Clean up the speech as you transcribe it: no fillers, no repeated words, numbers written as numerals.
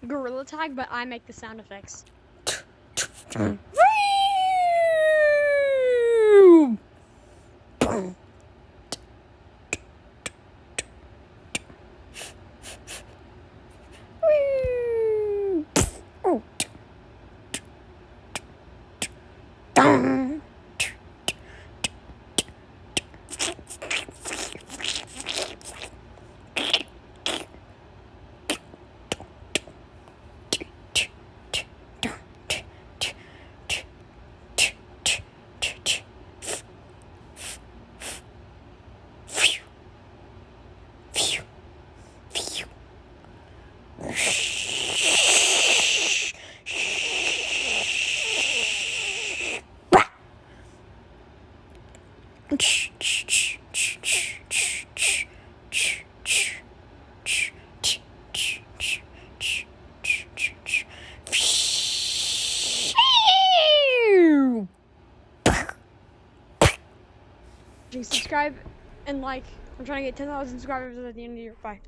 Gorilla Tag, but I make the sound effects. Subscribe and like. I'm trying to get 10,000 subscribers at the end of the year. Bye.